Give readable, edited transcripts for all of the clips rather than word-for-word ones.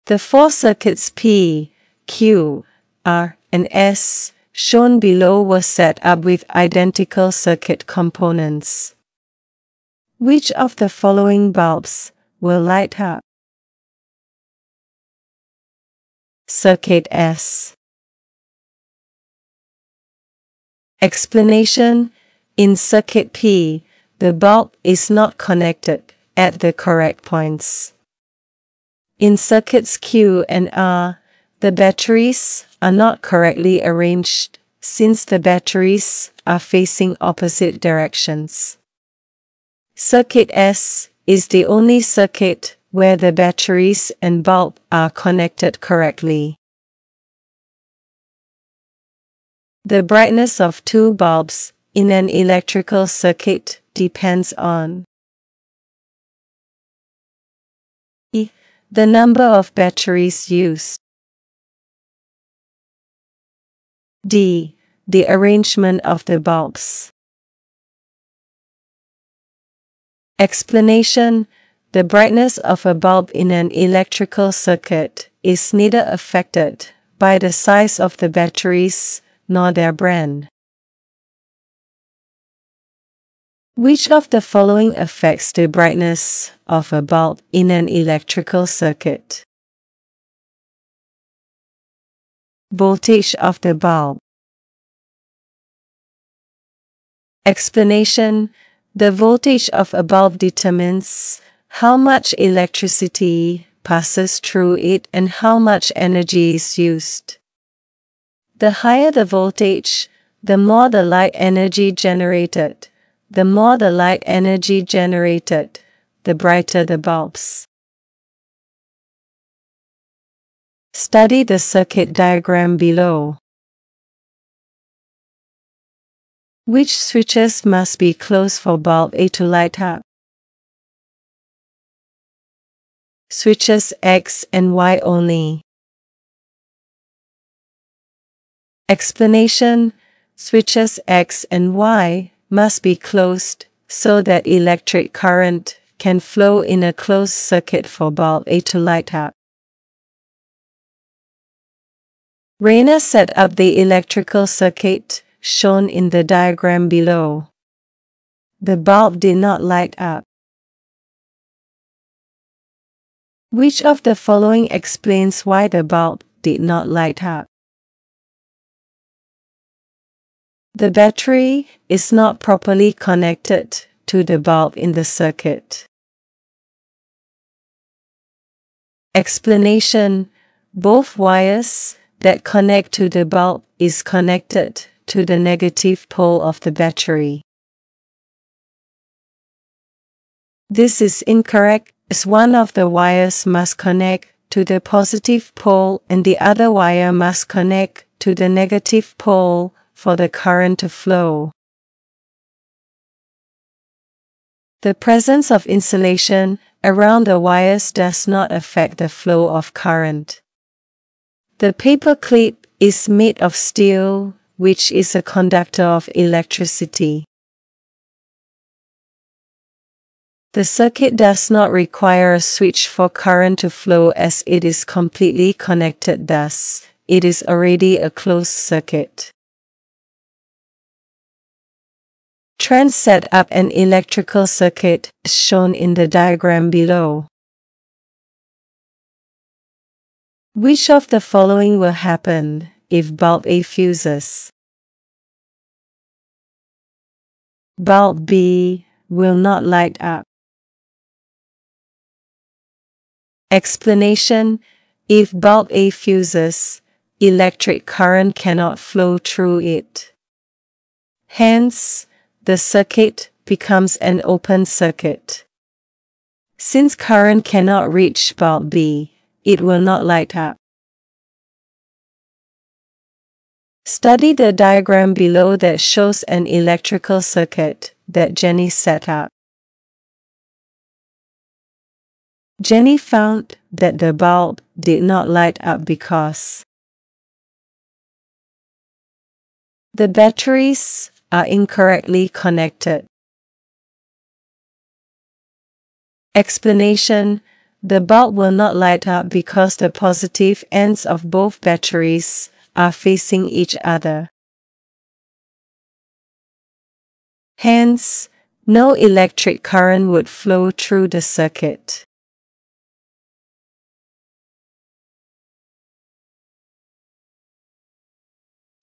The four circuits P, Q, R, and S, shown below were set up with identical circuit components. Which of the following bulbs will light up? Circuit S. Explanation: in circuit P, the bulb is not connected at the correct points. In circuits Q and R, the batteries are not correctly arranged since the batteries are facing opposite directions. Circuit S is the only circuit where the batteries and bulb are connected correctly. The brightness of two bulbs in an electrical circuit depends on E. The number of batteries used. D. The arrangement of the bulbs. Explanation: the brightness of a bulb in an electrical circuit is neither affected by the size of the batteries nor their brand. Which of the following affects the brightness of a bulb in an electrical circuit? Voltage of the bulb. Explanation: the voltage of a bulb determines how much electricity passes through it and how much energy is used. The higher the voltage, the more the light energy generated. The more the light energy generated, the brighter the bulbs. Study the circuit diagram below. Which switches must be closed for bulb A to light up? Switches X and Y only. Explanation: switches X and Y must be closed so that electric current can flow in a closed circuit for bulb A to light up. Rainer set up the electrical circuit shown in the diagram below. The bulb did not light up. Which of the following explains why the bulb did not light up? The battery is not properly connected to the bulb in the circuit. Explanation: both wires that connect to the bulb is connected to the negative pole of the battery. This is incorrect, as one of the wires must connect to the positive pole and the other wire must connect to the negative pole for the current to flow. The presence of insulation around the wires does not affect the flow of current. The paper clip is made of steel, which is a conductor of electricity. The circuit does not require a switch for current to flow as it is completely connected, thus, it is already a closed circuit. Trent set up an electrical circuit, as shown in the diagram below. Which of the following will happen if bulb A fuses? Bulb B will not light up. Explanation: if bulb A fuses, electric current cannot flow through it. Hence, the circuit becomes an open circuit. Since current cannot reach bulb B, it will not light up. Study the diagram below that shows an electrical circuit that Jenny set up. Jenny found that the bulb did not light up because the batteries are incorrectly connected. Explanation: the bulb will not light up because the positive ends of both batteries are facing each other. Hence, no electric current would flow through the circuit.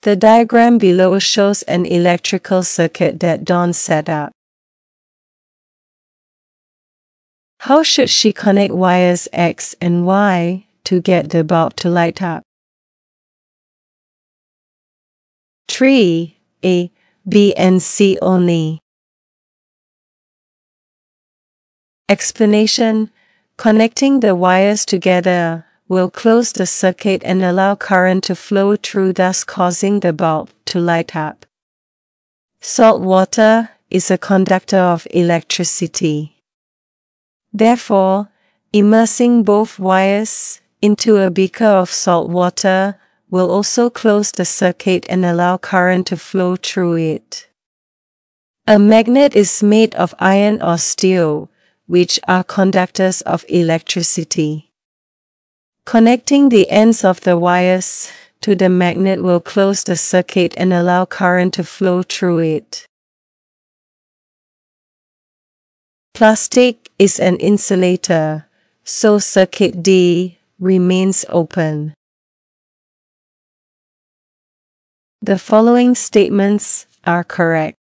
The diagram below shows an electrical circuit that Dawn set up. How should she connect wires X and Y to get the bulb to light up? 3. A, B and C only. Explanation: connecting the wires together will close the circuit and allow current to flow through, thus causing the bulb to light up. Salt water is a conductor of electricity. Therefore, immersing both wires into a beaker of salt water will also close the circuit and allow current to flow through it. A magnet is made of iron or steel, which are conductors of electricity. Connecting the ends of the wires to the magnet will close the circuit and allow current to flow through it. Plastic is an insulator, so circuit D remains open. The following statements are correct.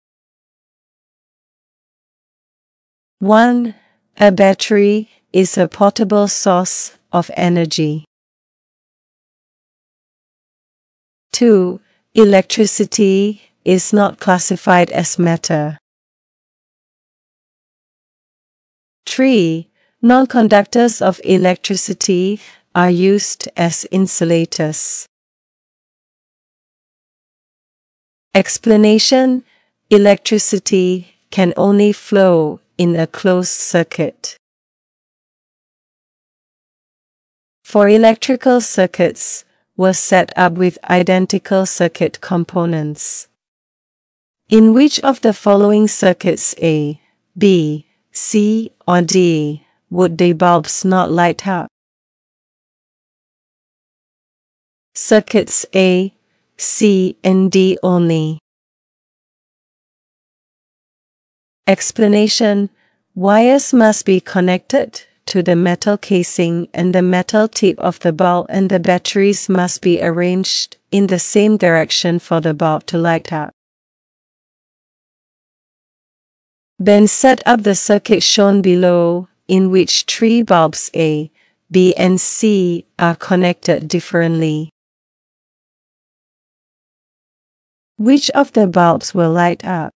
1. A battery is a portable source of energy. 2. Electricity is not classified as matter. 3. Non-conductors of electricity are used as insulators. Explanation: electricity can only flow in a closed circuit. For electrical circuits were set up with identical circuit components. In which of the following circuits A, B, C, or D would the bulbs not light up? Circuits A, C, and D only. Explanation: wires must be connected to the metal casing and the metal tip of the bulb, and the batteries must be arranged in the same direction for the bulb to light up. Then set up the circuit shown below, in which 3 bulbs A, B and C are connected differently. Which of the bulbs will light up?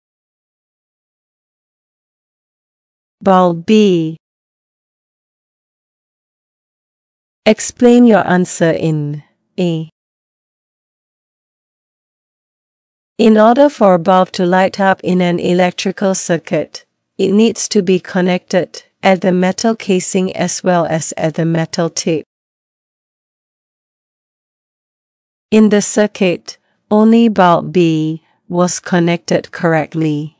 Bulb B. Explain your answer in A. In order for a bulb to light up in an electrical circuit, it needs to be connected at the metal casing as well as at the metal tip. In the circuit, only bulb B was connected correctly.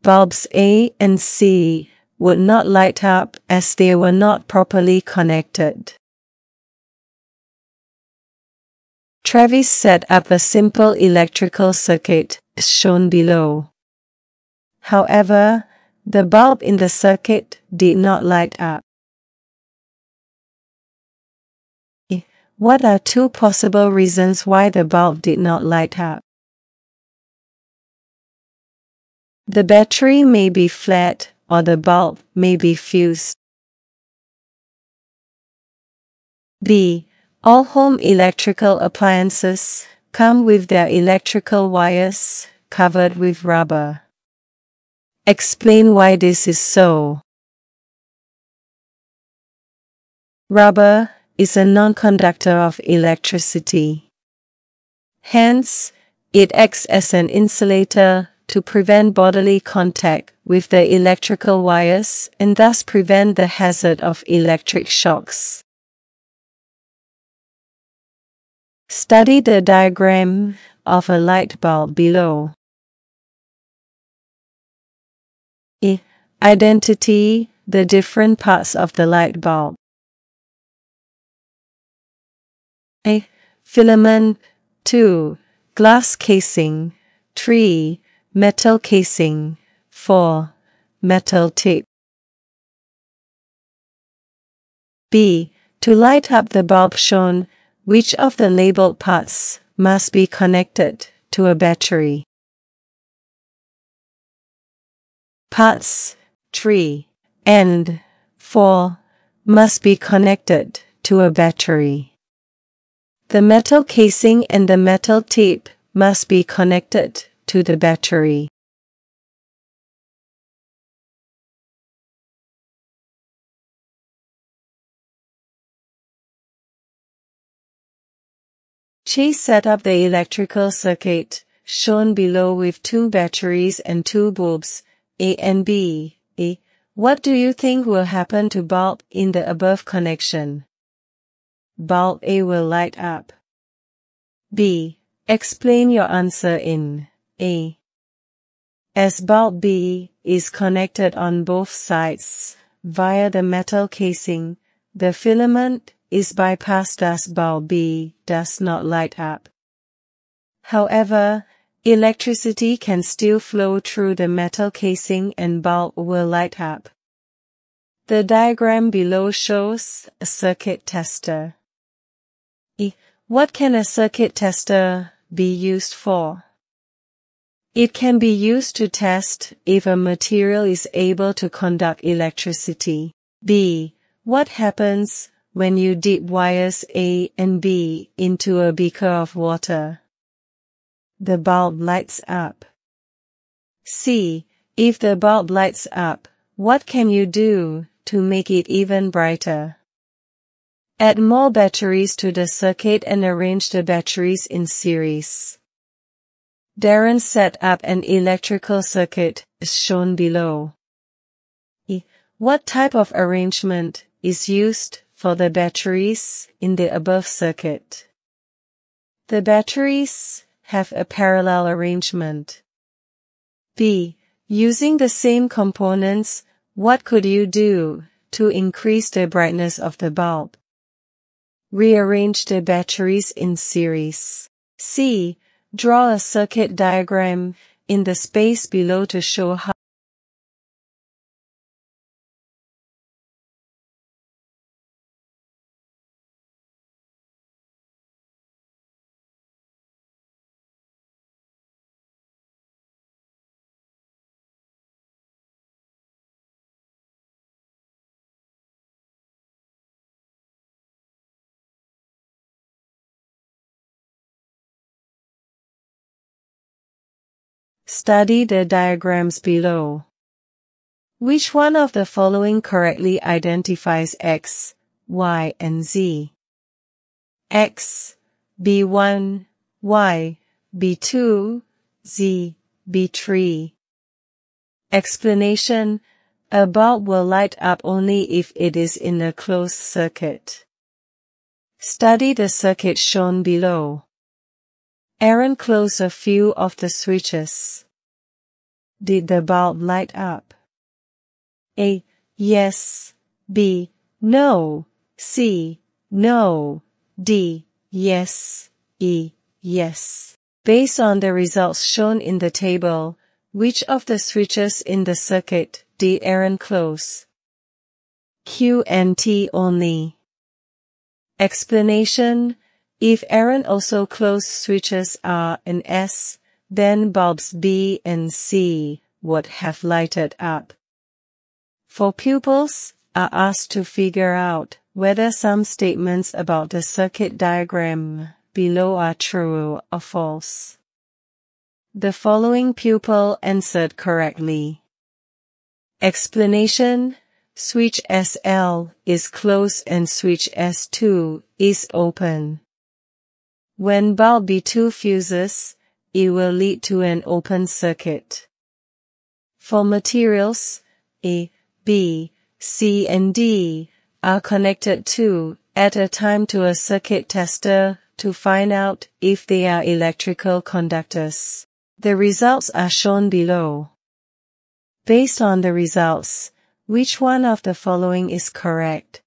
Bulbs A and C would not light up as they were not properly connected. Travis set up a simple electrical circuit, as shown below. However, the bulb in the circuit did not light up. What are 2 possible reasons why the bulb did not light up? The battery may be flat, or the bulb may be fused. B. All home electrical appliances come with their electrical wires covered with rubber. Explain why this is so. Rubber is a non-conductor of electricity. Hence, it acts as an insulator to prevent bodily contact with the electrical wires and thus prevent the hazard of electric shocks. Study the diagram of a light bulb below. Identity the different parts of the light bulb. A. Filament. 2. Glass casing. 3. Metal casing. 4. Metal tip. B. To light up the bulb shown, which of the labeled parts must be connected to a battery? Parts 3 and 4 must be connected to a battery. The metal casing and the metal tip must be connected to the battery. Chase set up the electrical circuit, shown below with 2 batteries and 2 bulbs, A and B. A. What do you think will happen to bulb in the above connection? Bulb A will light up. B. Explain your answer in A. As bulb B is connected on both sides via the metal casing, the filament is bypassed as bulb B does not light up. However, electricity can still flow through the metal casing and bulb will light up. The diagram below shows a circuit tester. What can a circuit tester be used for? It can be used to test if a material is able to conduct electricity. B. What happens when you dip wires A and B into a beaker of water? The bulb lights up. C. If the bulb lights up, what can you do to make it even brighter? Add more batteries to the circuit and arrange the batteries in series. Darren set up an electrical circuit, as shown below. What type of arrangement is used for the batteries in the above circuit? The batteries have a parallel arrangement. B. Using the same components, what could you do to increase the brightness of the bulb? Rearrange the batteries in series. C. Draw a circuit diagram in the space below to show how Study the diagrams below. Which one of the following correctly identifies X, Y, and Z? X, B1, Y, B2, Z, B3. Explanation: a bulb will light up only if it is in a closed circuit. Study the circuit shown below. Aaron closed a few of the switches. Did the bulb light up? A. Yes. B. No. C. No. D. Yes. E. Yes. Based on the results shown in the table, which of the switches in the circuit did Aaron close? Q and T only. Explanation: if Aaron also closed switches R and S, then bulbs B and C would have lighted up. 4 pupils are asked to figure out whether some statements about the circuit diagram below are true or false. The following pupil answered correctly. Explanation: switch SL is closed and switch S2 is open. When bulb B2 fuses, it will lead to an open circuit. For materials A, B, C and D are connected to at a time to a circuit tester to find out if they are electrical conductors. The results are shown below. Based on the results, Which one of the following is correct?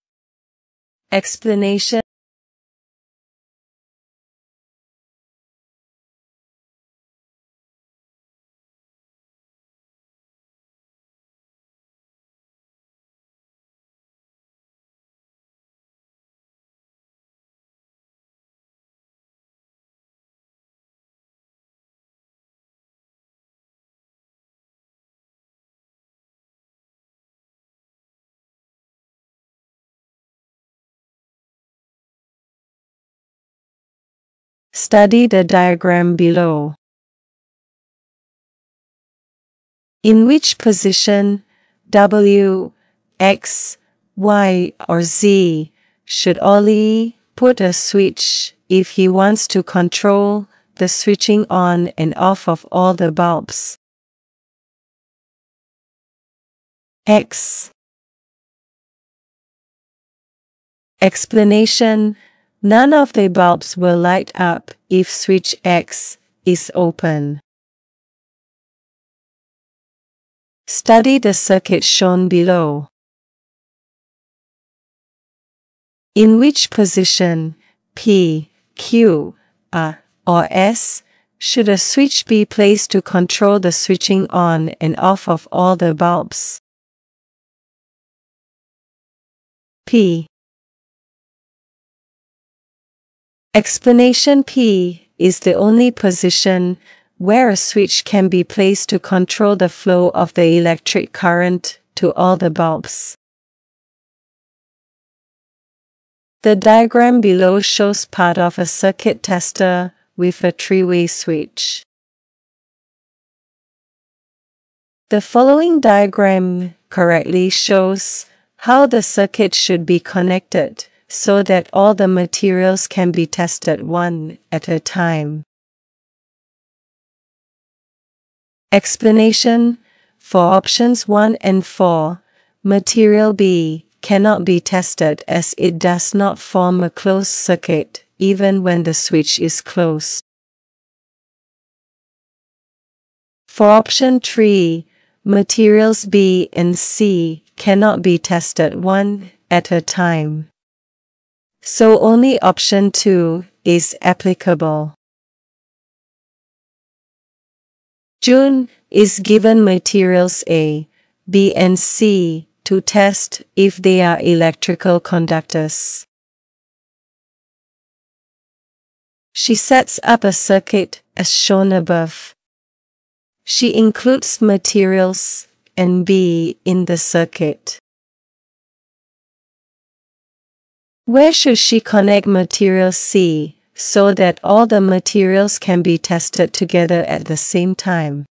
Explanation. Study the diagram below. In which position W, X, Y, or Z should Ollie put a switch if he wants to control the switching on and off of all the bulbs? X. Explanation. None of the bulbs will light up if switch X is open. Study the circuit shown below. In which position P, Q, R, or S should a switch be placed to control the switching on and off of all the bulbs? P. Explanation. P is the only position where a switch can be placed to control the flow of the electric current to all the bulbs. The diagram below shows part of a circuit tester with a three-way switch. The following diagram correctly shows how the circuit should be connected so that all the materials can be tested one at a time. Explanation. For options 1 and 4, material B cannot be tested as it does not form a closed circuit even when the switch is closed. For option 3, materials B and C cannot be tested one at a time. So only option 2 is applicable. June is given materials A, B and C to test if they are electrical conductors. She sets up a circuit as shown above. She includes materials and B in the circuit. Where should she connect material C so that all the materials can be tested together at the same time?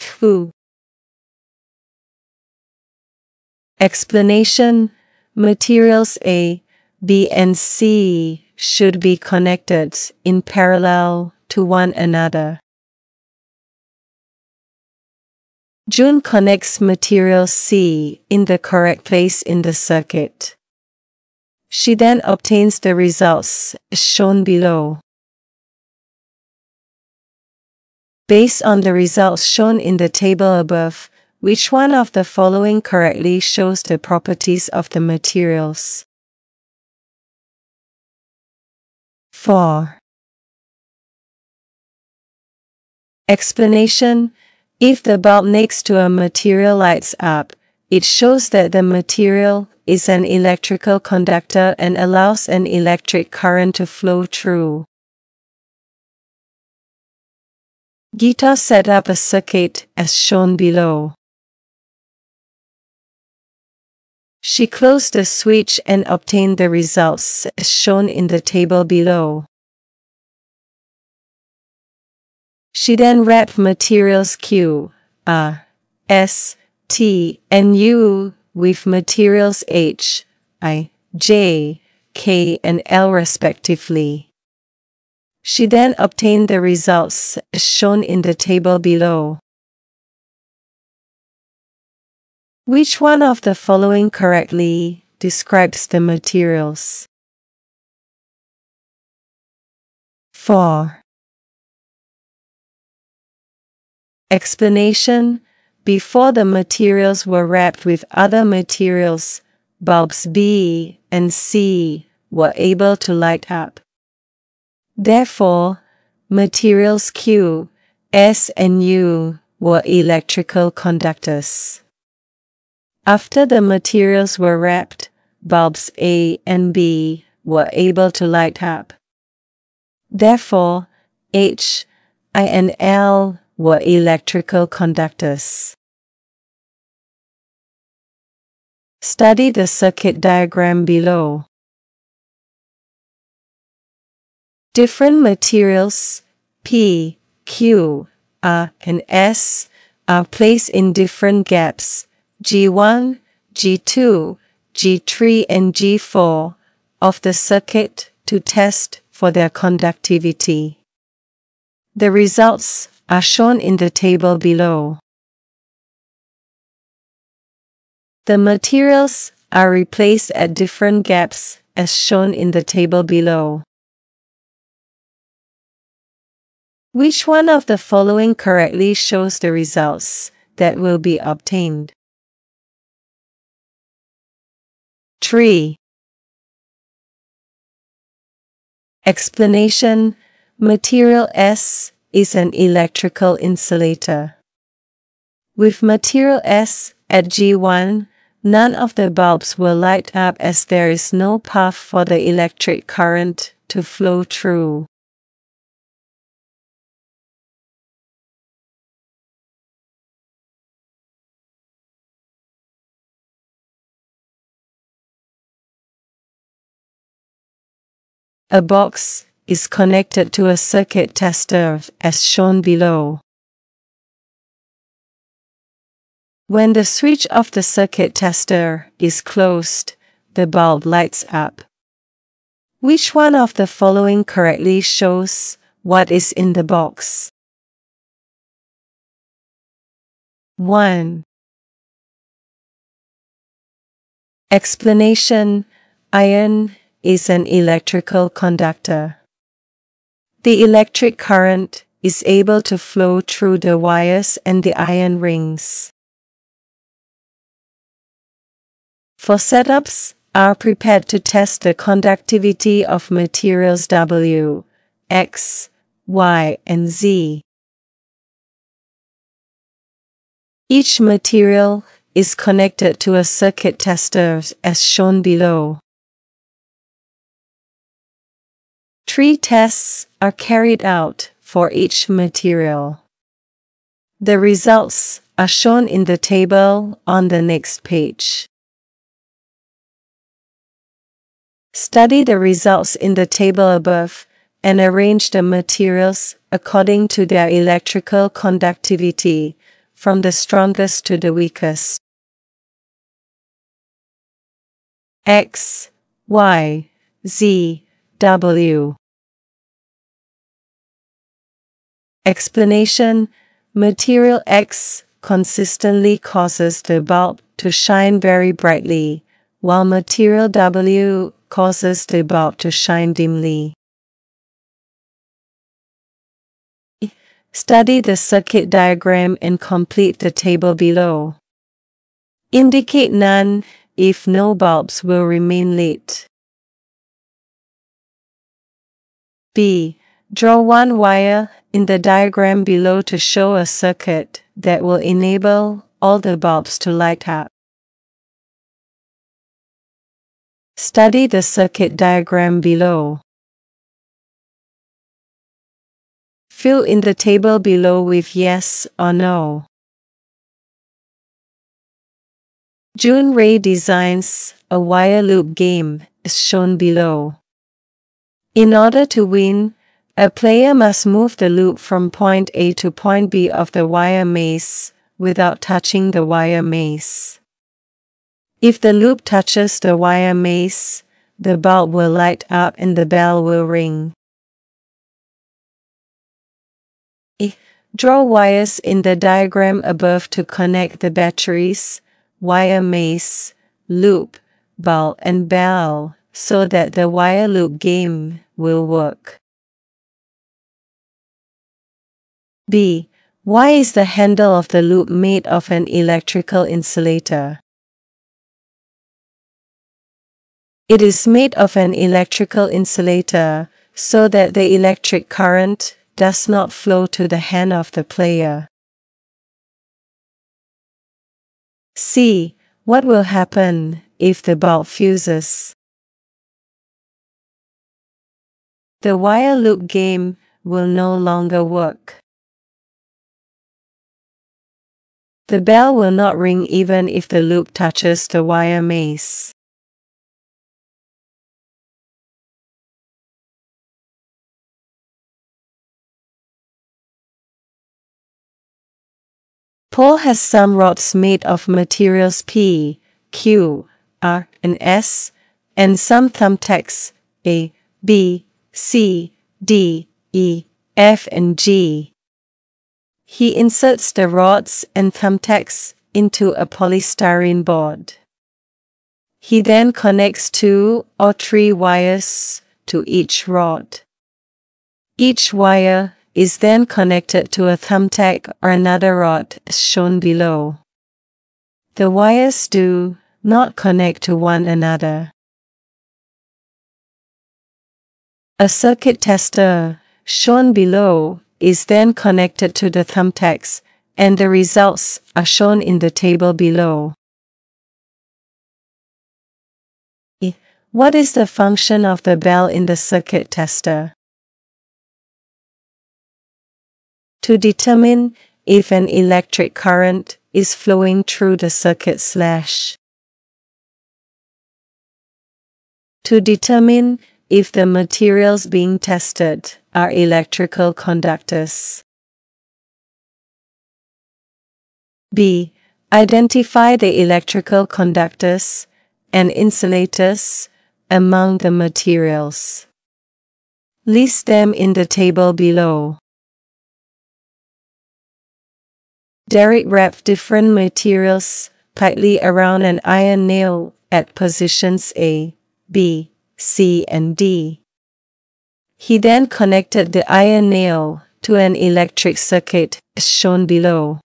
Q. Explanation. Materials A, B and C should be connected in parallel to one another. June connects material C in the correct place in the circuit. She then obtains the results as shown below. Based on the results shown in the table above, which one of the following correctly shows the properties of the materials? 4. Explanation. If the bulb next to a material lights up, it shows that the material is an electrical conductor and allows an electric current to flow through. Geeta set up a circuit as shown below. She closed the switch and obtained the results as shown in the table below. She then wrapped materials Q, R, S, T, and U with materials H, I, J, K, and L respectively. She then obtained the results as shown in the table below. Which one of the following correctly describes the materials? 4. Explanation. Before the materials were wrapped with other materials, bulbs B and C were able to light up. Therefore, materials Q, S and U were electrical conductors. After the materials were wrapped, bulbs A and B were able to light up. Therefore, H, I and L were electrical conductors. Study the circuit diagram below. Different materials P, Q, R, and S are placed in different gaps G1, G2, G3 and G4 of the circuit to test for their conductivity. The results are shown in the table below. The materials are replaced at different gaps as shown in the table below. Which one of the following correctly shows the results that will be obtained? 3. Explanation: Material S is an electrical insulator. With material S at G1, none of the bulbs will light up as there is no path for the electric current to flow through. A box is connected to a circuit tester as shown below. When the switch of the circuit tester is closed, the bulb lights up. Which one of the following correctly shows what is in the box? 1. Explanation: Iron is an electrical conductor. The electric current is able to flow through the wires and the iron rings. For setups, are prepared to test the conductivity of materials W, X, Y, and Z. Each material is connected to a circuit tester as shown below. 3 tests are carried out for each material. The results are shown in the table on the next page. Study the results in the table above and arrange the materials according to their electrical conductivity, from the strongest to the weakest. X, Y, Z, W. Explanation: Material X consistently causes the bulb to shine very brightly, while material W causes the bulb to shine dimly. Study the circuit diagram and complete the table below. Indicate none if no bulbs will remain lit. B. Draw one wire in the diagram below to show a circuit that will enable all the bulbs to light up. Study the circuit diagram below. Fill in the table below with yes or no. Jun Ray designs a wire loop game as shown below. In order to win, a player must move the loop from point A to point B of the wire maze without touching the wire maze. If the loop touches the wire maze, the bulb will light up and the bell will ring. Draw wires in the diagram above to connect the batteries, wire maze, loop, bulb and bell so that the wire loop game will work. B. Why is the handle of the loop made of an electrical insulator? It is made of an electrical insulator so that the electric current does not flow to the hand of the player. C. What will happen if the bulb fuses? The wire loop game will no longer work. The bell will not ring even if the loop touches the wire maze. Paul has some rods made of materials P, Q, R, and S, and some thumbtacks A, B, C, D, E, F, and G. He inserts the rods and thumbtacks into a polystyrene board. He then connects 2 or 3 wires to each rod. Each wire is then connected to a thumbtack or another rod as shown below. The wires do not connect to one another. A circuit tester, shown below, is then connected to the thumbtacks, and the results are shown in the table below. What is the function of the bell in the circuit tester? To determine if an electric current is flowing through the circuit / to determine if the materials being tested are electrical conductors. B. Identify the electrical conductors and insulators among the materials. List them in the table below. Derek wrapped different materials tightly around an iron nail at positions A, B, C, and D. He then connected the iron nail to an electric circuit as shown below.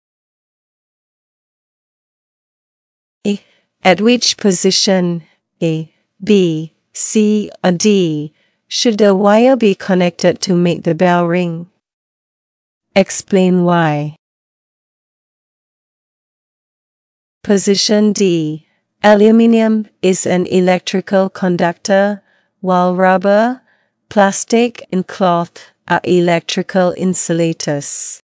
At which position A, B, C, or D should the wire be connected to make the bell ring? Explain why. Position D. Aluminium is an electrical conductor, while rubber, plastic, and cloth are electrical insulators.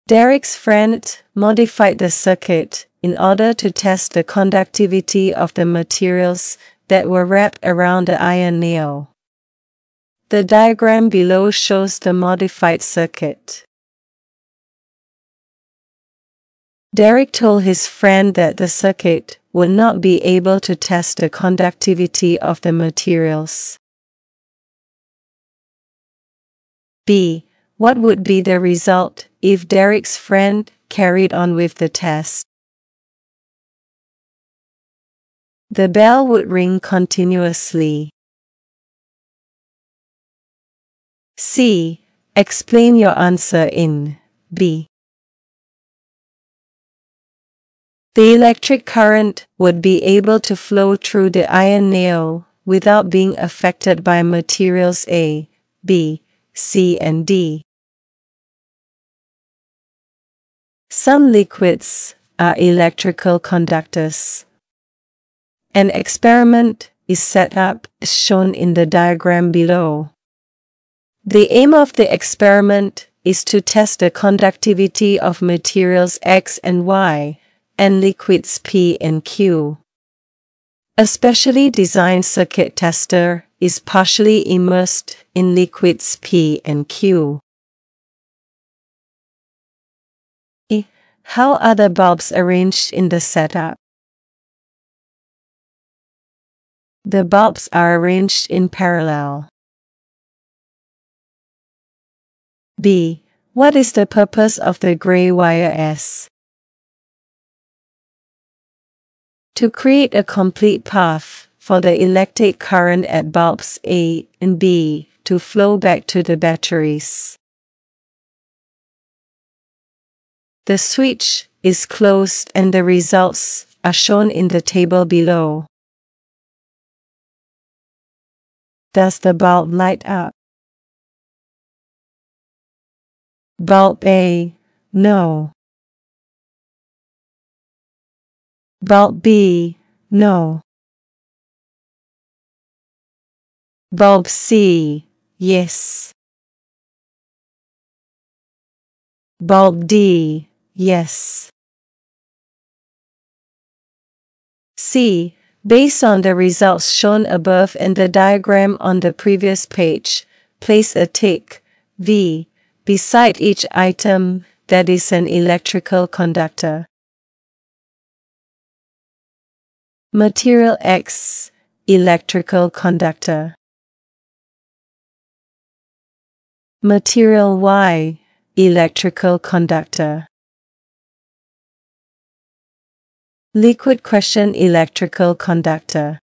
Derek's friend modified the circuit in order to test the conductivity of the materials that were wrapped around the iron nail. The diagram below shows the modified circuit. Derek told his friend that the circuit would not be able to test the conductivity of the materials. B. What would be the result if Derek's friend carried on with the test? The bell would ring continuously. C. Explain your answer in B. The electric current would be able to flow through the iron nail without being affected by materials A, B, C, and D. Some liquids are electrical conductors. An experiment is set up as shown in the diagram below. The aim of the experiment is to test the conductivity of materials X and Y and liquids P and Q. A specially designed circuit tester is partially immersed in liquids P and Q. How are the bulbs arranged in the setup? The bulbs are arranged in parallel. B. What is the purpose of the gray wire S? To create a complete path for the electric current at bulbs A and B to flow back to the batteries. The switch is closed and the results are shown in the table below. Does the bulb light up? Bulb A, no. Bulb B, no. Bulb C, yes. Bulb D, yes. C. Based on the results shown above and the diagram on the previous page, place a tick, V, beside each item that is an electrical conductor. Material X, electrical conductor. Material Y, electrical conductor. Liquid question electrical conductor.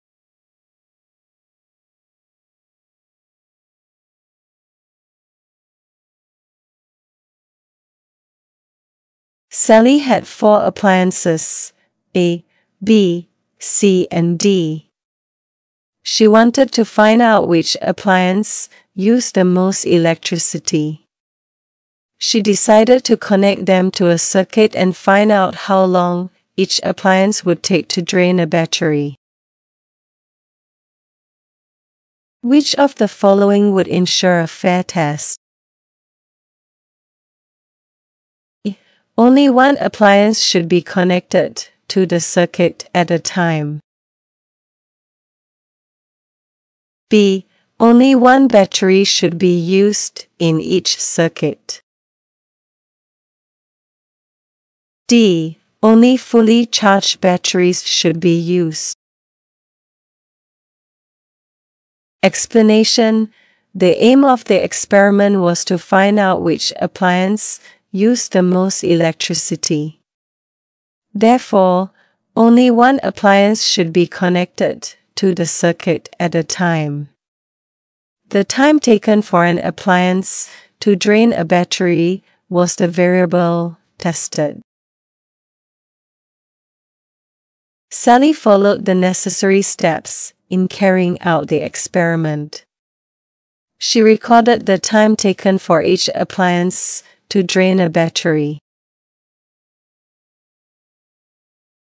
Sally had 4 appliances, A, B, C and D. She wanted to find out which appliance used the most electricity. She decided to connect them to a circuit and find out how long each appliance would take to drain a battery. Which of the following would ensure a fair test? Only one appliance should be connected to the circuit at a time. B. Only one battery should be used in each circuit. D. Only fully charged batteries should be used. Explanation: the aim of the experiment was to find out which appliance used the most electricity. Therefore, only one appliance should be connected to the circuit at a time. The time taken for an appliance to drain a battery was the variable tested. Sally followed the necessary steps in carrying out the experiment. She recorded the time taken for each appliance to drain a battery.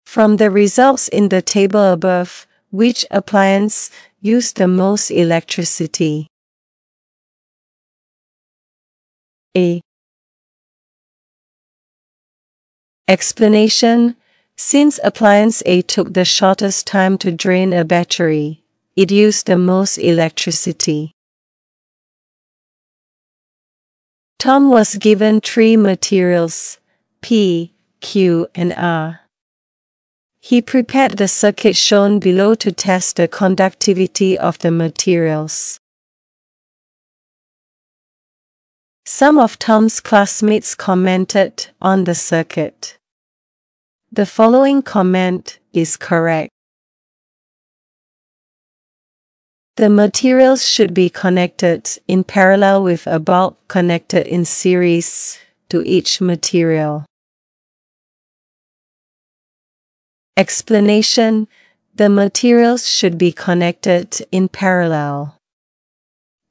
From the results in the table above, which appliance used the most electricity? A. Explanation: since appliance A took the shortest time to drain a battery, it used the most electricity. Tom was given 3 materials, P, Q, and R. He prepared the circuit shown below to test the conductivity of the materials. Some of Tom's classmates commented on the circuit. The following comment is correct. The materials should be connected in parallel with a bulb connected in series to each material. Explanation: the materials should be connected in parallel.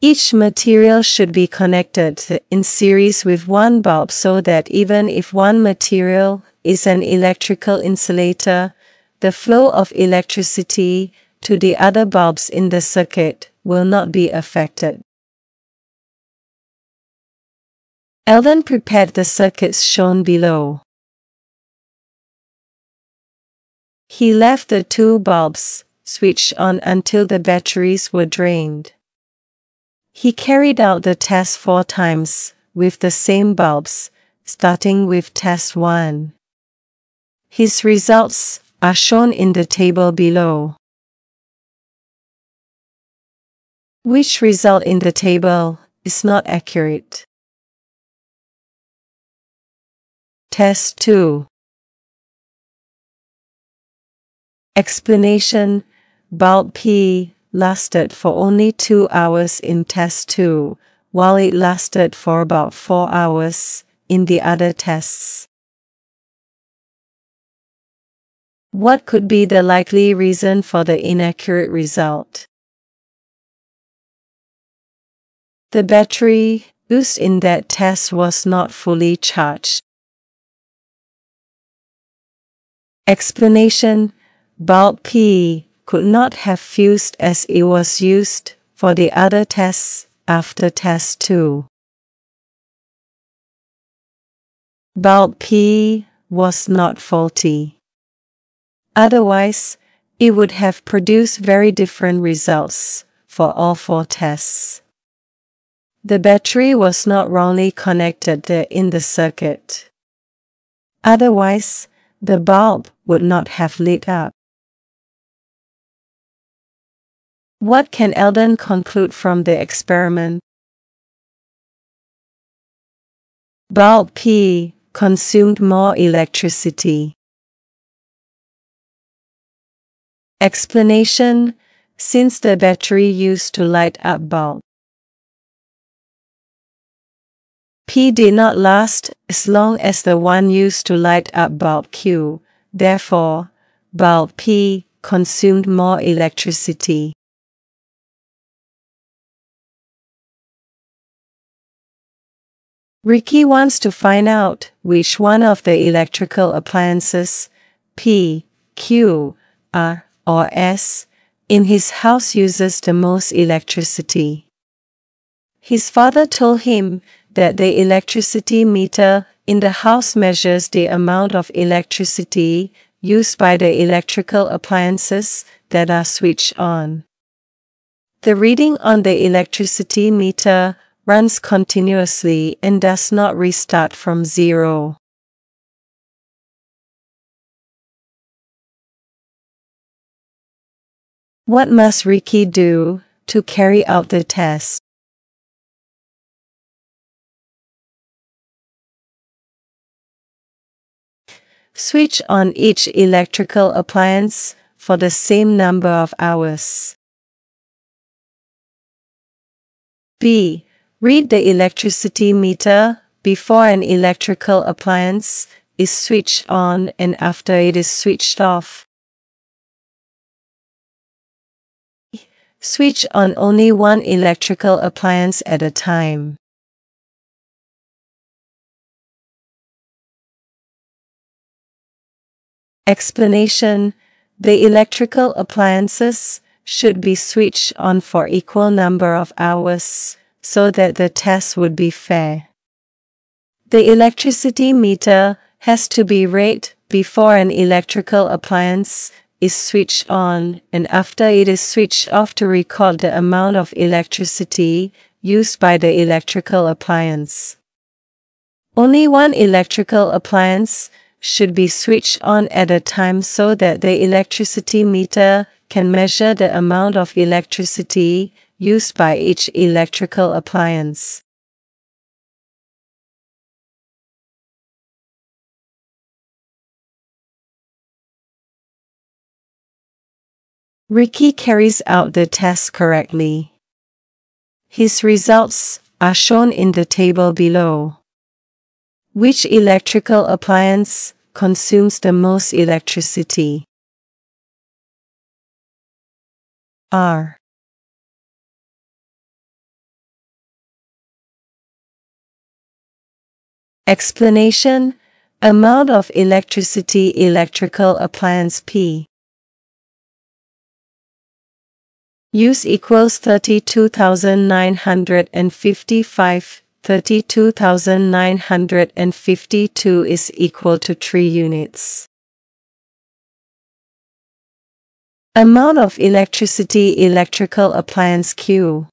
Each material should be connected in series with one bulb so that even if one material is an electrical insulator, the flow of electricity to the other bulbs in the circuit will not be affected. Eldon prepared the circuits shown below. He left the 2 bulbs switched on until the batteries were drained. He carried out the test 4 times with the same bulbs, starting with test 1. His results are shown in the table below. Which result in the table is not accurate? Test 2. Explanation: bulb P lasted for only 2 hours in test 2, while it lasted for about 4 hours in the other tests. What could be the likely reason for the inaccurate result? The battery used in that test was not fully charged. Explanation: bulb P could not have fused as it was used for the other tests after test 2. Bulb P was not faulty. Otherwise, it would have produced very different results for all 4 tests. The battery was not wrongly connected in the circuit. Otherwise, the bulb would not have lit up. What can Eldon conclude from the experiment? Bulb P consumed more electricity. Explanation: since the battery used to light up bulb P did not last as long as the one used to light up bulb Q, therefore, bulb P consumed more electricity. Ricky wants to find out which one of the electrical appliances, P, Q, R, or S, in his house uses the most electricity. His father told him that the electricity meter in the house measures the amount of electricity used by the electrical appliances that are switched on. The reading on the electricity meter runs continuously and does not restart from 0. What must Ricky do to carry out the test? Switch on each electrical appliance for the same number of hours. B. Read the electricity meter before an electrical appliance is switched on and after it is switched off. Switch on only one electrical appliance at a time. Explanation: the electrical appliances should be switched on for equal number of hours, so that the test would be fair. The electricity meter has to be read before an electrical appliance is switched on and after it is switched off to record the amount of electricity used by the electrical appliance. Only one electrical appliance should be switched on at a time so that the electricity meter can measure the amount of electricity used by each electrical appliance. Ricky carries out the test correctly. His results are shown in the table below. Which electrical appliance consumes the most electricity? R. Explanation: amount of electricity electrical appliance P use equals 32,955. 32,952 is equal to 3 units. Amount of electricity electrical appliance Q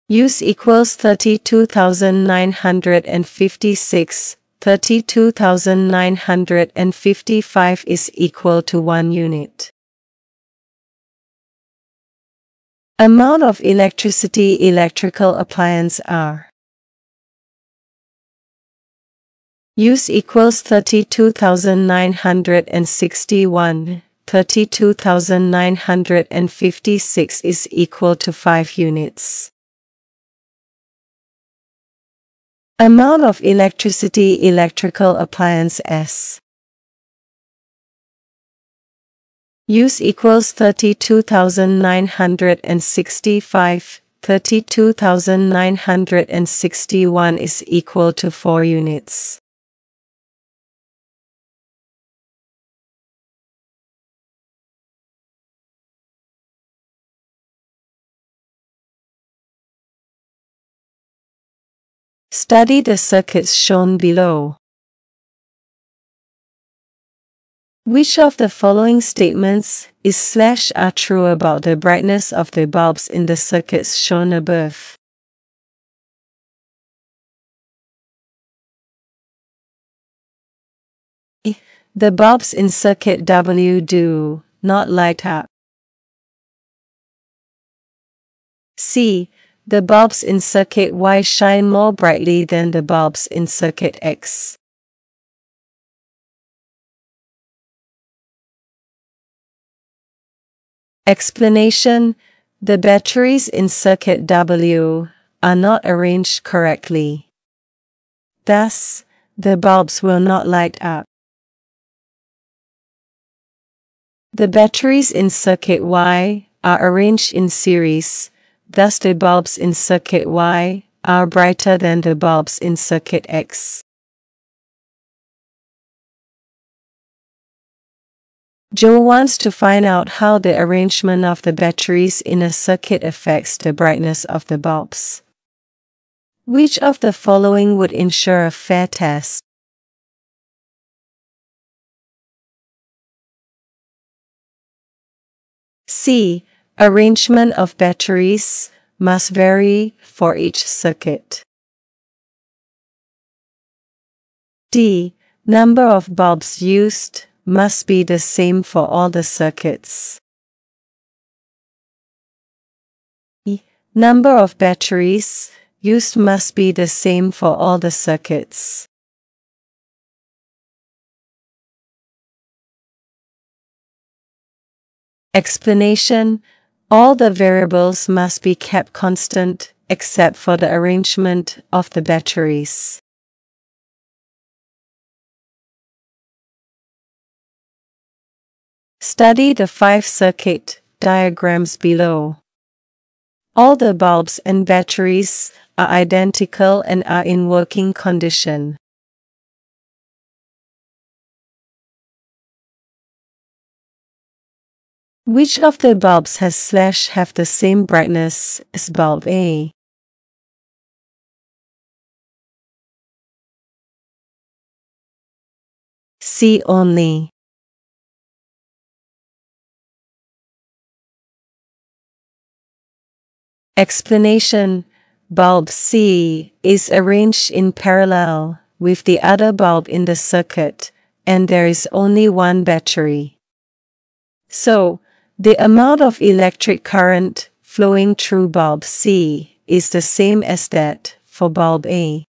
use equals 32,956. 32,955 is equal to 1 unit. Amount of electricity electrical appliance R use equals 32,961. 32,956 is equal to 5 units. Amount of electricity electrical appliance S Use equals 32,965. 32,961 is equal to 4 units. Study the circuits shown below. Which of the following statements are true about the brightness of the bulbs in the circuits shown above? The bulbs in circuit W do not light up. C. The bulbs in circuit Y shine more brightly than the bulbs in circuit X. Explanation: the batteries in circuit W are not arranged correctly. Thus, the bulbs will not light up. The batteries in circuit Y are arranged in series, thus the bulbs in circuit Y are brighter than the bulbs in circuit X. Joe wants to find out how the arrangement of the batteries in a circuit affects the brightness of the bulbs. Which of the following would ensure a fair test? C. Arrangement of batteries must vary for each circuit. D. Number of bulbs used must be the same for all the circuits. E. Number of batteries used must be the same for all the circuits. Explanation: all the variables must be kept constant except for the arrangement of the batteries. Study the 5 circuit diagrams below. All the bulbs and batteries are identical and are in working condition. Which of the bulbs have the same brightness as bulb A? C only. Explanation: bulb C is arranged in parallel with the other bulb in the circuit, and there is only one battery. So, the amount of electric current flowing through bulb C is the same as that for bulb A.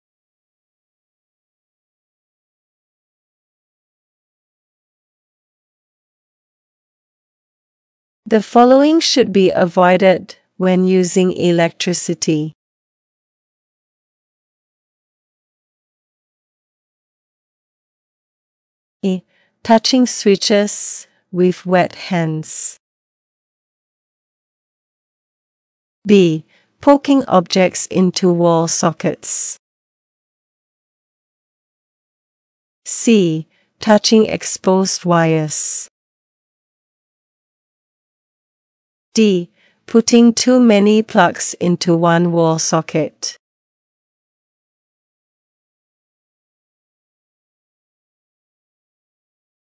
The following should be avoided when using electricity. A. Touching switches with wet hands. B. Poking objects into wall sockets. C. Touching exposed wires. D. Putting too many plugs into one wall socket.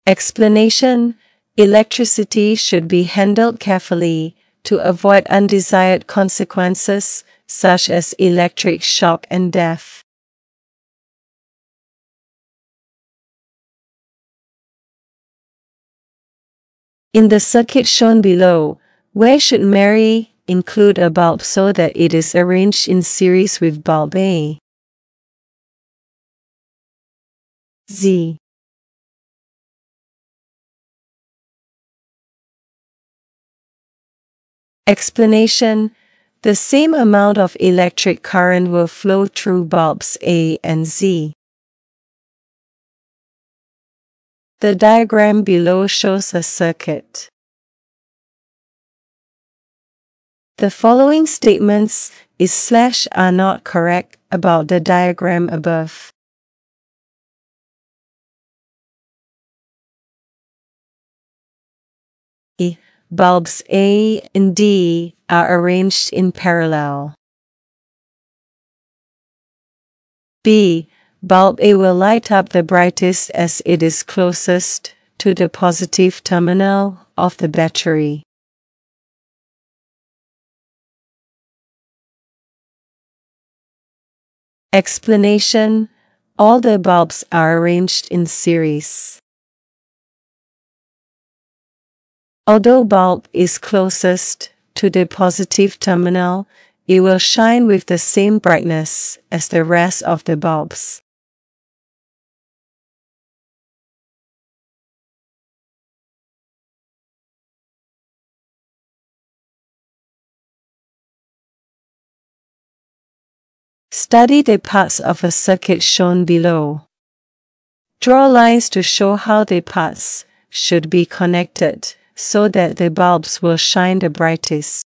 Explanation: electricity should be handled carefully to avoid undesired consequences such as electric shock and death. In the circuit shown below, where should Mary include a bulb so that it is arranged in series with bulb A? Z. Explanation: the same amount of electric current will flow through bulbs A and Z. The diagram below shows a circuit. The following statements are not correct about the diagram above. Bulbs A and D are arranged in parallel. B. Bulb A will light up the brightest as it is closest to the positive terminal of the battery. Explanation: all the bulbs are arranged in series. Although bulb is closest to the positive terminal, it will shine with the same brightness as the rest of the bulbs. Study the parts of a circuit shown below. Draw lines to show how the parts should be connected so that the bulbs will shine the brightest.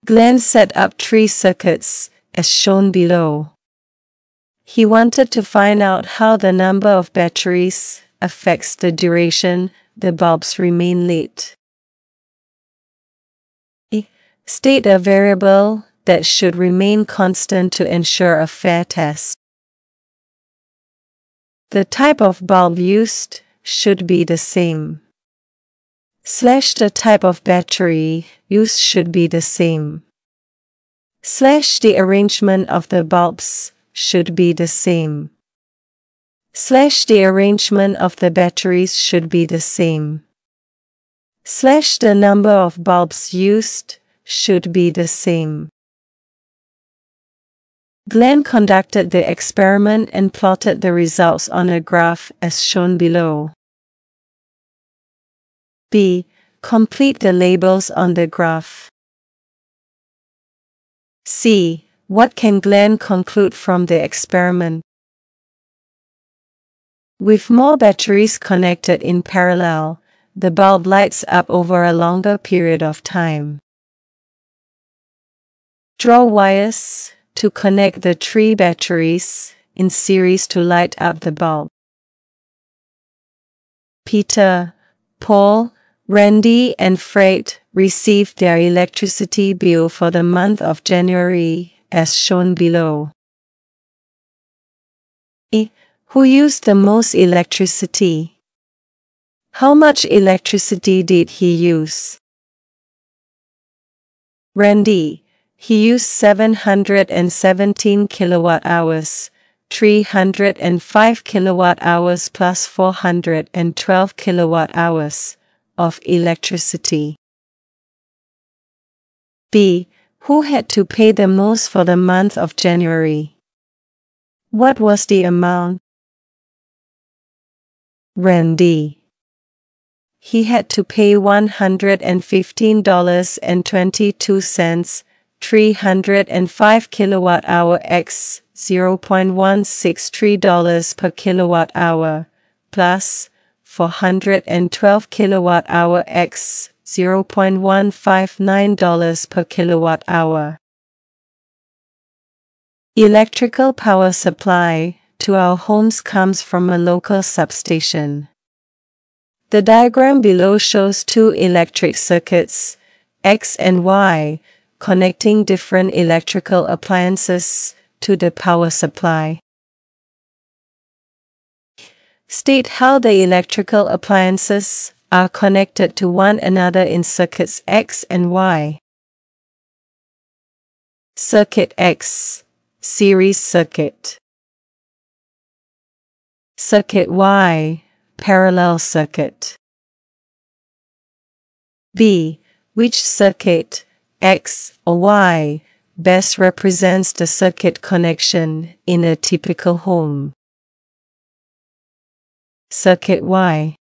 Glenn set up 3 circuits, as shown below. He wanted to find out how the number of batteries affects the duration the bulbs remain lit. State a variable that should remain constant to ensure a fair test. The type of bulb used should be the same. The type of battery used should be the same. The arrangement of the bulbs should be the same. The arrangement of the batteries should be the same. The number of bulbs used should be the same. Glenn conducted the experiment and plotted the results on a graph as shown below. B. Complete the labels on the graph. C. What can Glenn conclude from the experiment? With more batteries connected in parallel, the bulb lights up over a longer period of time. Draw wires to connect the 3 batteries in series to light up the bulb. Peter, Paul, Randy and Fred received their electricity bill for the month of January, as shown below. Who used the most electricity? How much electricity did he use? Randy. He used 717 kilowatt-hours, 305 kilowatt-hours plus 412 kilowatt-hours of electricity. B. Who had to pay the most for the month of January? What was the amount? Randy. He had to pay $115.22, 305 kilowatt-hour x $0.163 per kilowatt-hour, plus 412 kilowatt-hour x $0.159 per kilowatt-hour. Electrical power supply to our homes comes from a local substation. The diagram below shows 2 electric circuits, X and Y, connecting different electrical appliances to the power supply. State how the electrical appliances are connected to one another in circuits X and Y. Circuit X, series circuit. Circuit Y, parallel circuit. B. Which circuit, X or Y, best represents the circuit connection in a typical home? Circuit Y.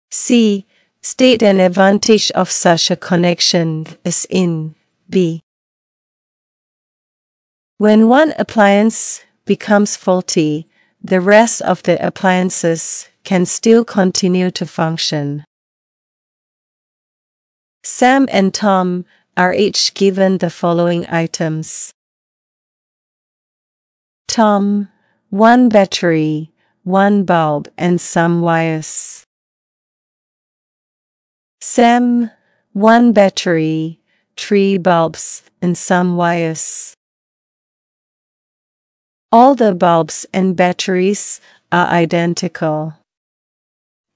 C. State an advantage of such a connection as in B. When one appliance becomes faulty, the rest of the appliances can still continue to function. Sam and Tom are each given the following items. Tom, 1 battery, 1 bulb and some wires. Sam, 1 battery, 3 bulbs and some wires. All the bulbs and batteries are identical.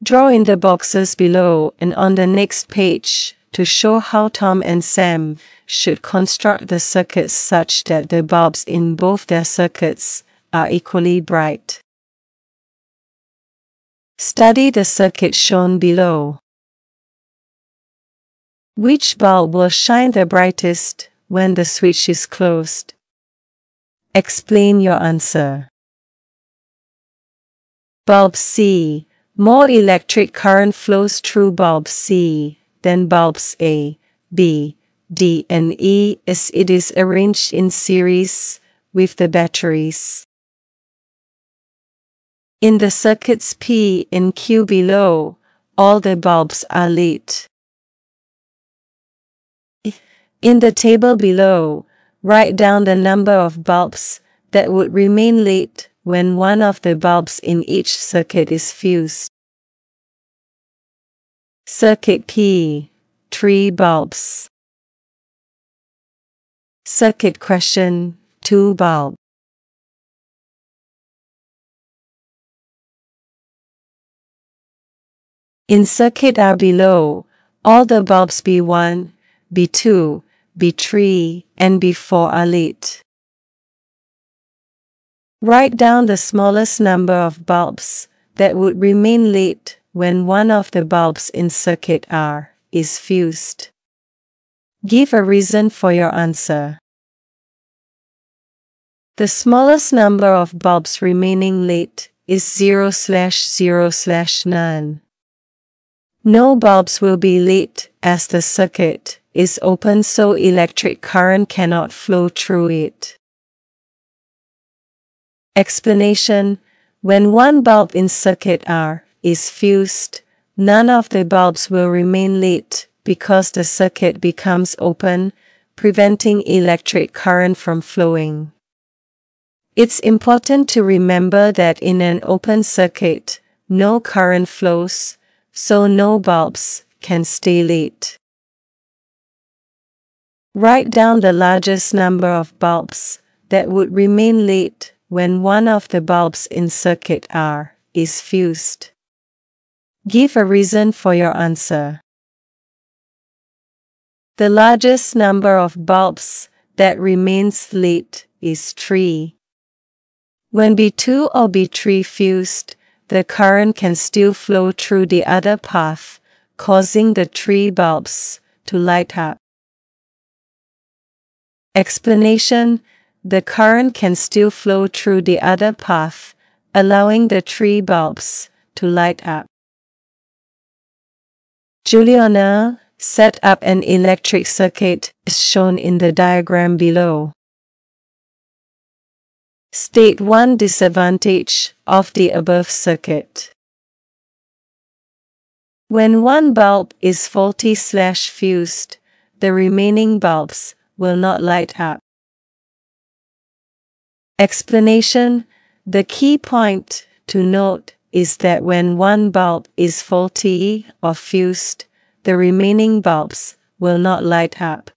Draw in the boxes below and on the next page to show how Tom and Sam should construct the circuits such that the bulbs in both their circuits are equally bright. Study the circuit shown below. Which bulb will shine the brightest when the switch is closed? Explain your answer. Bulb C. More electric current flows through bulb C than bulbs A, B, D and E as it is arranged in series with the batteries. In the circuits P and Q below, all the bulbs are lit. In the table below, write down the number of bulbs that would remain lit when one of the bulbs in each circuit is fused. Circuit P, 3 bulbs. Circuit question, 2 bulbs. In circuit R below, all the bulbs B1, B2, B3, and B4 are lit. Write down the smallest number of bulbs that would remain lit when one of the bulbs in circuit R is fused. Give a reason for your answer. The smallest number of bulbs remaining lit is 0/0/none. No bulbs will be lit as the circuit is open so electric current cannot flow through it. Explanation: when one bulb in circuit R is fused, none of the bulbs will remain lit because the circuit becomes open, preventing electric current from flowing. It's important to remember that in an open circuit, no current flows, so no bulbs can stay lit. Write down the largest number of bulbs that would remain lit when one of the bulbs in circuit R is fused. Give a reason for your answer. The largest number of bulbs that remains lit is 3. When B2 or B3 fused, the current can still flow through the other path, causing the 3 bulbs to light up. Explanation: the current can still flow through the other path, allowing the 3 bulbs to light up. Juliana set up an electric circuit as shown in the diagram below. State one disadvantage of the above circuit. When one bulb is faulty/fused, the remaining bulbs will not light up. Explanation: the key point to note is that when one bulb is faulty or fused, the remaining bulbs will not light up.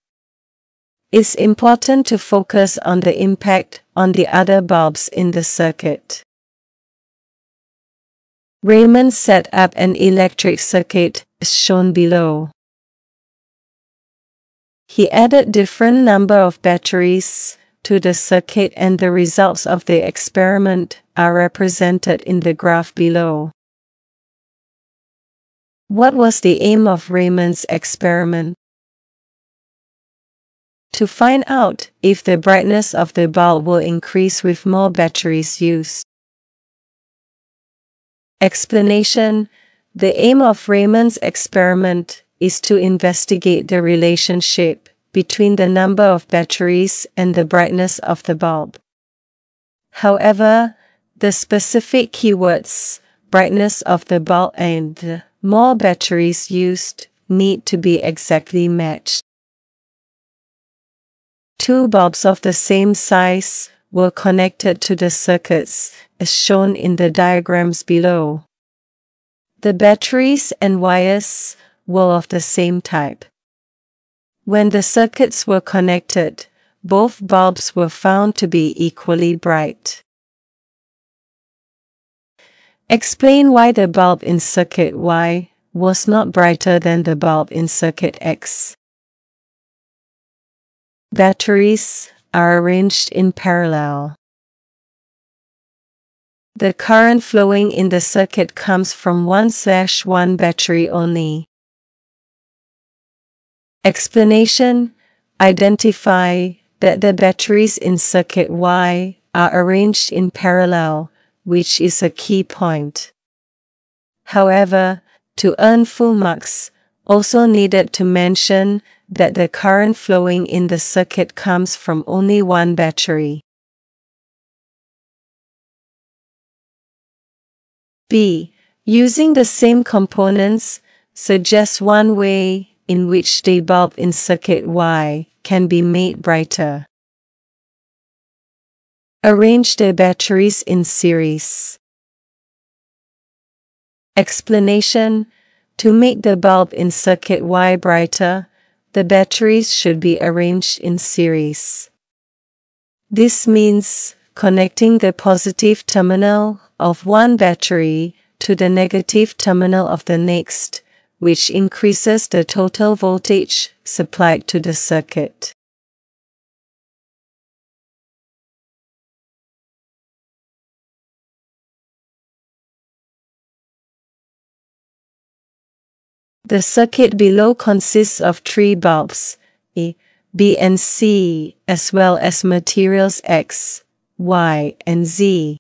It's important to focus on the impact on the other bulbs in the circuit. Raymond set up an electric circuit as shown below. He added different number of batteries to the circuit and the results of the experiment are represented in the graph below. What was the aim of Raymond's experiment? To find out if the brightness of the bulb will increase with more batteries used. Explanation: the aim of Raymond's experiment is to investigate the relationship between the number of batteries and the brightness of the bulb. However, the specific keywords, brightness of the bulb and more batteries used, need to be exactly matched. Two bulbs of the same size were connected to the circuits, as shown in the diagrams below. The batteries and wires were of the same type. When the circuits were connected, both bulbs were found to be equally bright. Explain why the bulb in circuit Y was not brighter than the bulb in circuit X. Batteries are arranged in parallel. The current flowing in the circuit comes from 1/1 battery only. Explanation: identify that the batteries in circuit Y are arranged in parallel, which is a key point. However, to earn full marks, also needed to mention that the current flowing in the circuit comes from only one battery. B. Using the same components suggests one way in which the bulb in circuit Y can be made brighter. Arrange the batteries in series. Explanation: to make the bulb in circuit Y brighter, the batteries should be arranged in series. This means connecting the positive terminal of one battery to the negative terminal of the next, which increases the total voltage supplied to the circuit. The circuit below consists of three bulbs, A, B and C, as well as materials X, Y, and Z.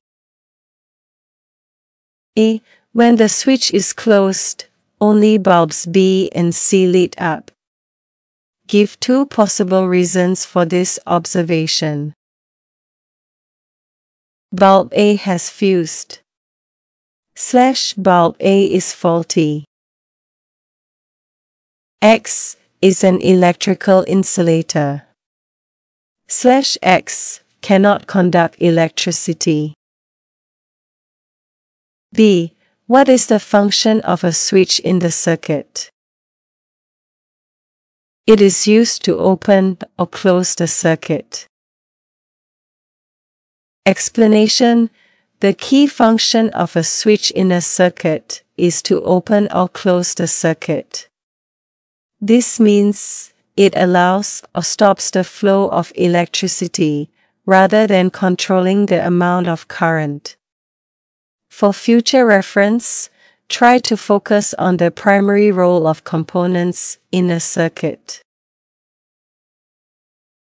A. When the switch is closed, only bulbs B and C light up. Give two possible reasons for this observation. Bulb A has fused. Bulb A is faulty. X is an electrical insulator. X cannot conduct electricity. B. What is the function of a switch in the circuit? It is used to open or close the circuit. Explanation: the key function of a switch in a circuit is to open or close the circuit. This means it allows or stops the flow of electricity, rather than controlling the amount of current. For future reference, try to focus on the primary role of components in a circuit.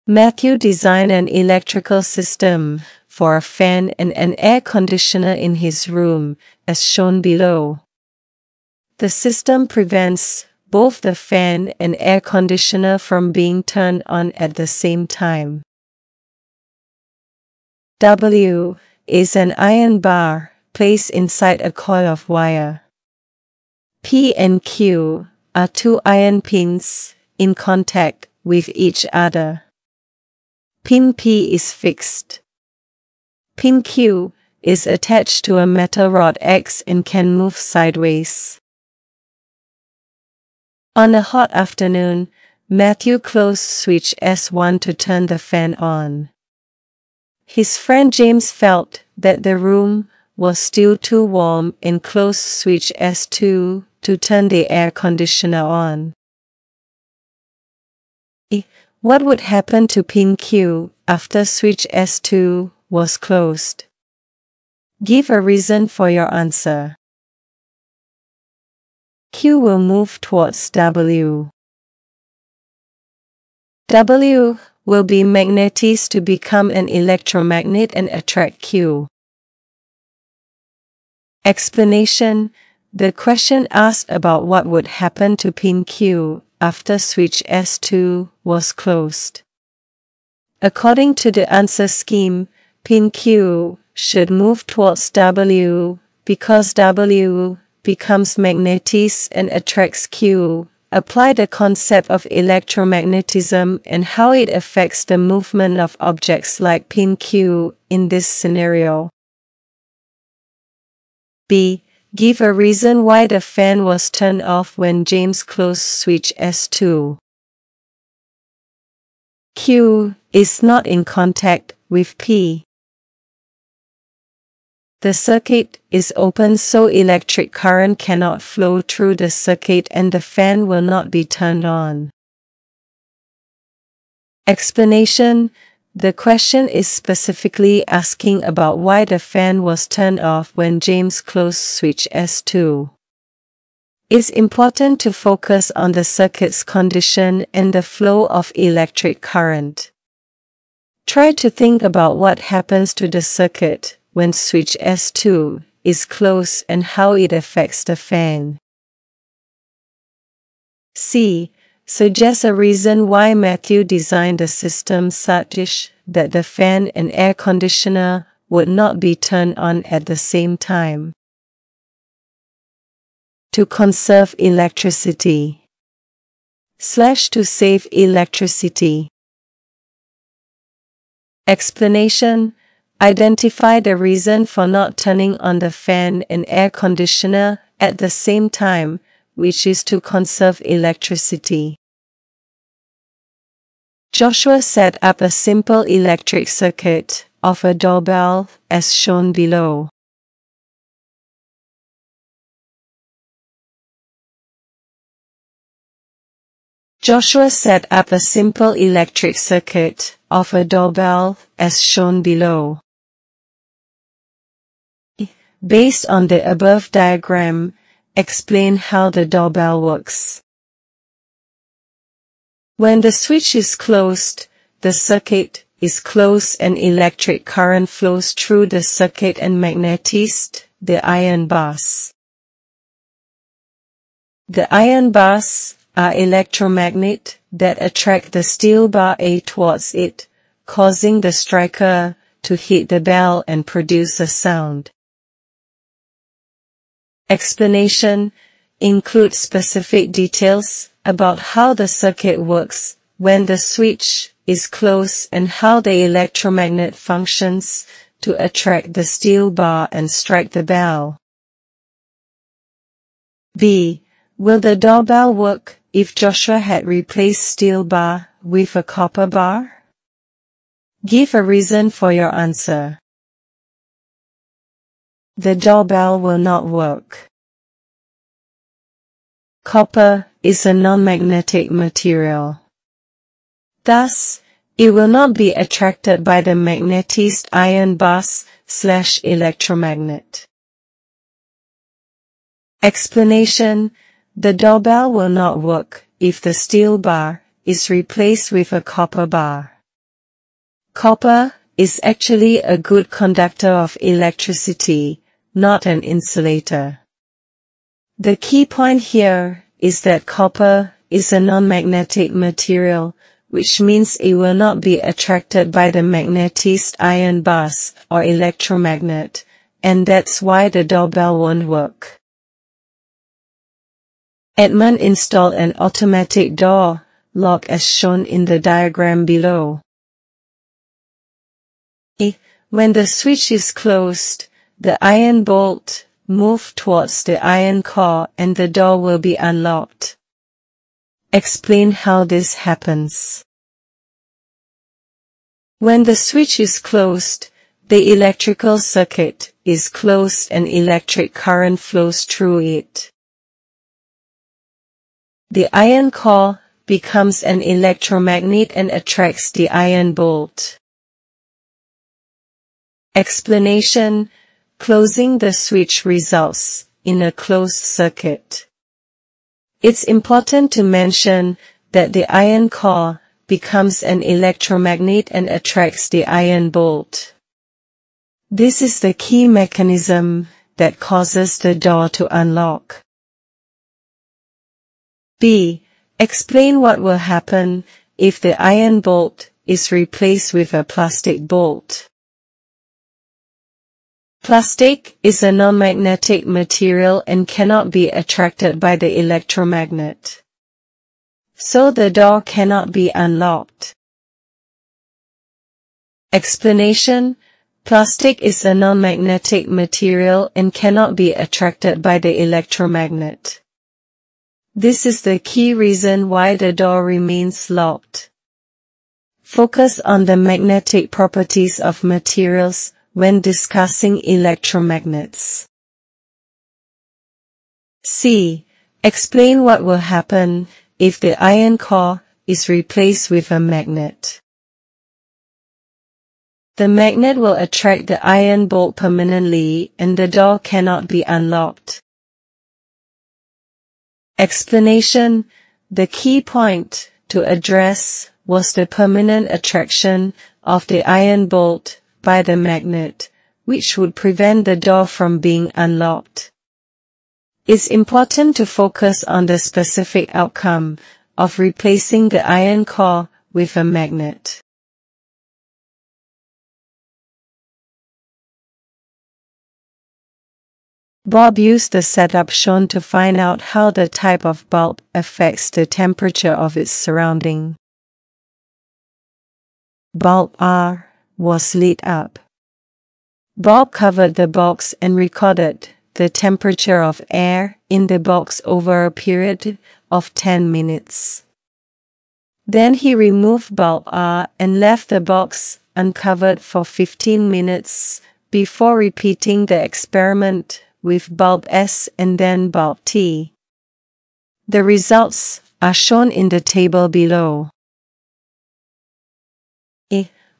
Matthew designed an electrical system for a fan and an air conditioner in his room, as shown below. The system prevents both the fan and air conditioner from being turned on at the same time. W is an iron bar placed inside a coil of wire. P and Q are two iron pins in contact with each other. Pin P is fixed. Pin Q is attached to a metal rod X and can move sideways. On a hot afternoon, Matthew closed switch S1 to turn the fan on. His friend James felt that the room was still too warm and closed switch S2 to turn the air conditioner on. What would happen to pin Q after switch S2 was closed? Give a reason for your answer. Q will move towards W. W will be magnetized to become an electromagnet and attract Q. Explanation: the question asked about what would happen to pin Q after switch S2 was closed. According to the answer scheme, pin Q should move towards W, because W becomes magnetized and attracts Q. Apply the concept of electromagnetism and how it affects the movement of objects like pin Q in this scenario. B. Give a reason why the fan was turned off when James closed switch S2. Q is not in contact with P. The circuit is open, so electric current cannot flow through the circuit and the fan will not be turned on. Explanation: the question is specifically asking about why the fan was turned off when James closed switch S2. It's important to focus on the circuit's condition and the flow of electric current. Try to think about what happens to the circuit when switch S2 is closed and how it affects the fan. C. Suggest a reason why Matthew designed the system such that the fan and air conditioner would not be turned on at the same time. To conserve electricity. To save electricity. Explanation: identify the reason for not turning on the fan and air conditioner at the same time, which is to conserve electricity. Joshua set up a simple electric circuit of a doorbell as shown below. Joshua set up a simple electric circuit of a doorbell as shown below. Based on the above diagram, explain how the doorbell works. When the switch is closed, the circuit is closed and electric current flows through the circuit and magnetized the iron bars. The iron bars are electromagnets that attract the steel bar A towards it, causing the striker to hit the bell and produce a sound. Explanation: include specific details about how the circuit works when the switch is closed and how the electromagnet functions to attract the steel bar and strike the bell. B. Will the doorbell work if Joshua had replaced steel bar with a copper bar? Give a reason for your answer. The doorbell will not work. Copper is a non-magnetic material. Thus, it will not be attracted by the magnetized iron bars / electromagnet. Explanation: the doorbell will not work if the steel bar is replaced with a copper bar. Copper is actually a good conductor of electricity, not an insulator. The key point here is that copper is a non-magnetic material, which means it will not be attracted by the magnetized iron bars or electromagnet, and that's why the doorbell won't work. Edmund installed an automatic door lock as shown in the diagram below. When the switch is closed, the iron bolt moves towards the iron core and the door will be unlocked. Explain how this happens. When the switch is closed, the electrical circuit is closed and electric current flows through it. The iron core becomes an electromagnet and attracts the iron bolt. Explanation: closing the switch results in a closed circuit. It's important to mention that the iron core becomes an electromagnet and attracts the iron bolt. This is the key mechanism that causes the door to unlock. B. Explain what will happen if the iron bolt is replaced with a plastic bolt. Plastic is a non-magnetic material and cannot be attracted by the electromagnet. So the door cannot be unlocked. Explanation: plastic is a non-magnetic material and cannot be attracted by the electromagnet. This is the key reason why the door remains locked. Focus on the magnetic properties of materials when discussing electromagnets. C. Explain what will happen if the iron core is replaced with a magnet. The magnet will attract the iron bolt permanently and the door cannot be unlocked. Explanation: the key point to address was the permanent attraction of the iron bolt by the magnet, which would prevent the door from being unlocked. It's important to focus on the specific outcome of replacing the iron core with a magnet. Bob used the setup shown to find out how the type of bulb affects the temperature of its surrounding. Bulb R was lit up. Bob covered the box and recorded the temperature of air in the box over a period of 10 minutes. Then he removed bulb R and left the box uncovered for 15 minutes before repeating the experiment with bulb S and then bulb T. The results are shown in the table below.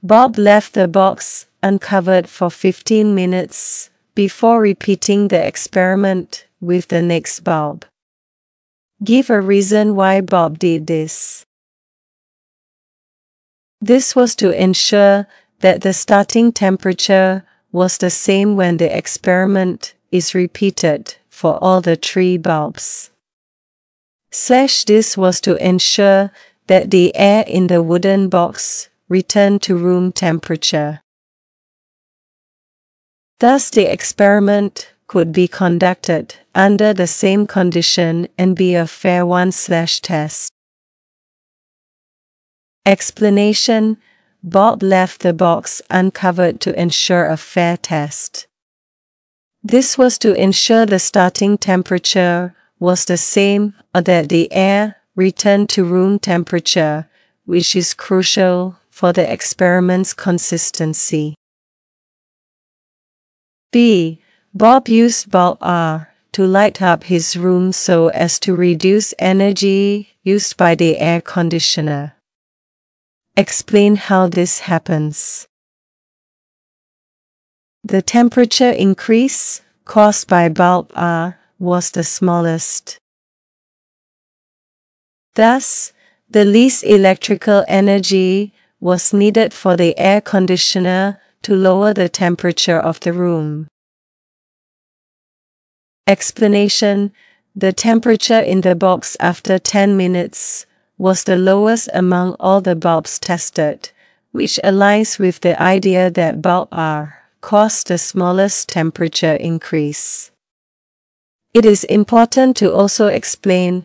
Bob left the box uncovered for 15 minutes before repeating the experiment with the next bulb. Give a reason why Bob did this. This was to ensure that the starting temperature was the same when the experiment is repeated for all the 3 bulbs. This was to ensure that the air in the wooden box returned to room temperature. Thus the experiment could be conducted under the same condition and be a fair one/test. Explanation: Bob left the box uncovered to ensure a fair test. This was to ensure the starting temperature was the same or that the air returned to room temperature, which is crucial for the experiment's consistency. B. Bob used bulb R to light up his room so as to reduce energy used by the air conditioner. Explain how this happens. The temperature increase caused by bulb R was the smallest. Thus, the least electrical energy was needed for the air conditioner to lower the temperature of the room. Explanation: the temperature in the box after 10 minutes was the lowest among all the bulbs tested, which aligns with the idea that bulb R caused the smallest temperature increase. It is important to also explain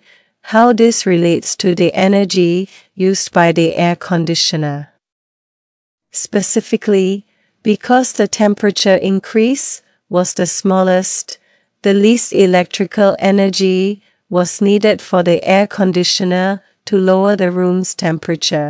how this relates to the energy used by the air conditioner. Specifically, because the temperature increase was the smallest, the least electrical energy was needed for the air conditioner to lower the room's temperature.